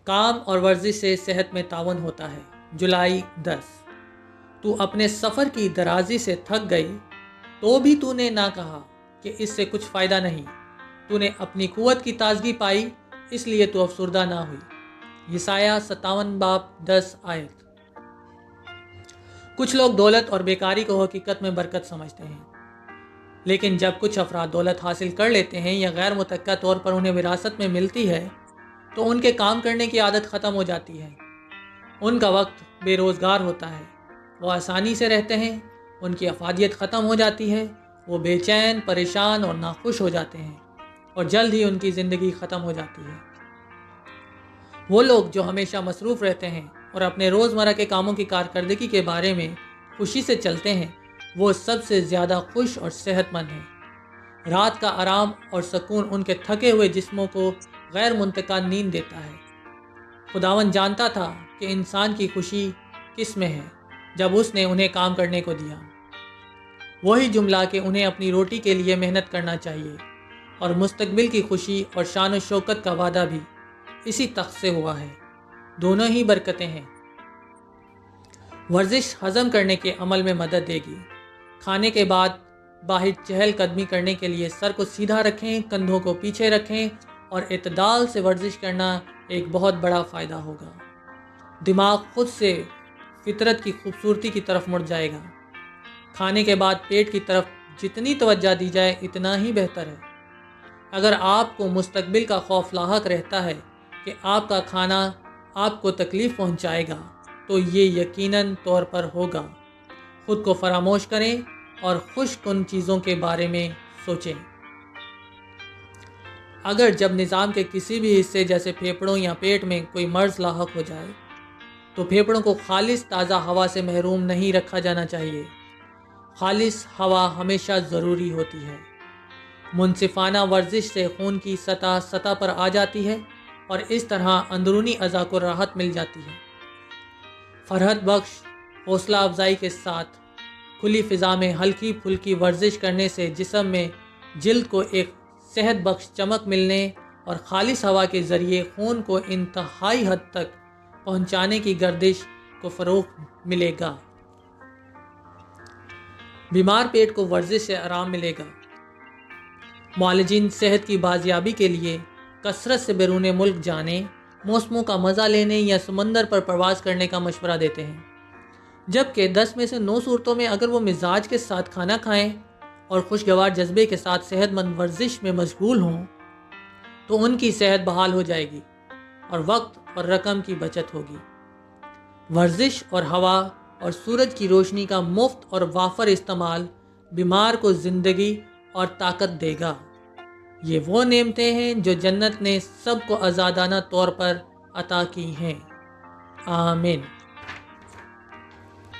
کام اور ورزش سے صحت میں تعاون ہوتا ہے۔ جولائی 10۔ تو اپنے سفر کی درازی سے تھک گئی تو بھی تو نے نہ کہا کہ اس سے کچھ فائدہ نہیں۔ تو نے اپنی قوت کی تازگی پائی، اس لیے تو افسردہ نہ ہوئی۔ یسایہ 57 باب 10 آیت۔ کچھ لوگ دولت اور بیکاری کو حقیقت میں برکت سمجھتے ہیں، لیکن جب کچھ افراد دولت حاصل کر لیتے ہیں یا غیر متوقع طور پر انہیں وراثت میں ملتی ہے تو ان کے کام کرنے کی عادت ختم ہو جاتی ہے۔ ان کا وقت بے روزگار ہوتا ہے، وہ آسانی سے رہتے ہیں، ان کی افادیت ختم ہو جاتی ہے، وہ بے چین، پریشان اور ناخوش ہو جاتے ہیں، اور جلد ہی ان کی زندگی ختم ہو جاتی ہے۔ وہ لوگ جو ہمیشہ مصروف رہتے ہیں اور اپنے روزمرہ کے کاموں کی کارکردگی کے بارے میں خوشی سے چلتے ہیں، وہ سب سے زیادہ خوش اور صحت مند ہیں۔ رات کا آرام اور سکون ان کے تھکے ہوئے جسموں کو غیر منتقال نیند دیتا ہے۔ خداوند جانتا تھا کہ انسان کی خوشی کس میں ہے جب اس نے انہیں کام کرنے کو دیا۔ وہی جملہ کہ انہیں اپنی روٹی کے لیے محنت کرنا چاہیے، اور مستقبل کی خوشی اور شان و شوکت کا وعدہ بھی اسی تخت سے ہوا ہے۔ دونوں ہی برکتیں ہیں۔ ورزش ہضم کرنے کے عمل میں مدد دے گی۔ کھانے کے بعد باہر چہل قدمی کرنے کے لیے سر کو سیدھا رکھیں، کندھوں کو پیچھے رکھیں اور اعتدال سے ورزش کرنا ایک بہت بڑا فائدہ ہوگا۔ دماغ خود سے فطرت کی خوبصورتی کی طرف مڑ جائے گا۔ کھانے کے بعد پیٹ کی طرف جتنی توجہ دی جائے اتنا ہی بہتر ہے۔ اگر آپ کو مستقبل کا خوف لاحق رہتا ہے کہ آپ کا کھانا آپ کو تکلیف پہنچائے گا تو یہ یقیناً طور پر ہوگا۔ خود کو فراموش کریں اور خوش کن چیزوں کے بارے میں سوچیں۔ اگر جب نظام کے کسی بھی حصے جیسے پھیپھڑوں یا پیٹ میں کوئی مرض لاحق ہو جائے تو پھیپھڑوں کو خالص تازہ ہوا سے محروم نہیں رکھا جانا چاہیے۔ خالص ہوا ہمیشہ ضروری ہوتی ہے۔ منصفانہ ورزش سے خون کی سطح پر آ جاتی ہے اور اس طرح اندرونی اعضاء کو راحت مل جاتی ہے۔ فرحت بخش حوصلہ افزائی کے ساتھ کھلی فضا میں ہلکی پھلکی ورزش کرنے سے جسم میں جلد کو ایک صحت بخش چمک ملنے اور خالص ہوا کے ذریعے خون کو انتہائی حد تک پہنچانے کی گردش کو فروغ ملے گا۔ بیمار پیٹ کو ورزش سے آرام ملے گا۔ معالجین صحت کی بازیابی کے لیے کثرت سے بیرون ملک جانے، موسموں کا مزہ لینے یا سمندر پر پرواز کرنے کا مشورہ دیتے ہیں، جبکہ 10 میں سے 9 صورتوں میں اگر وہ مزاج کے ساتھ کھانا کھائیں اور خوشگوار جذبے کے ساتھ صحت مند ورزش میں مشغول ہوں تو ان کی صحت بحال ہو جائے گی اور وقت اور رقم کی بچت ہوگی۔ ورزش اور ہوا اور سورج کی روشنی کا مفت اور وافر استعمال بیمار کو زندگی اور طاقت دے گا۔ یہ وہ نعمتیں ہیں جو جنت نے سب کو آزادانہ طور پر عطا کی ہیں۔ آمین۔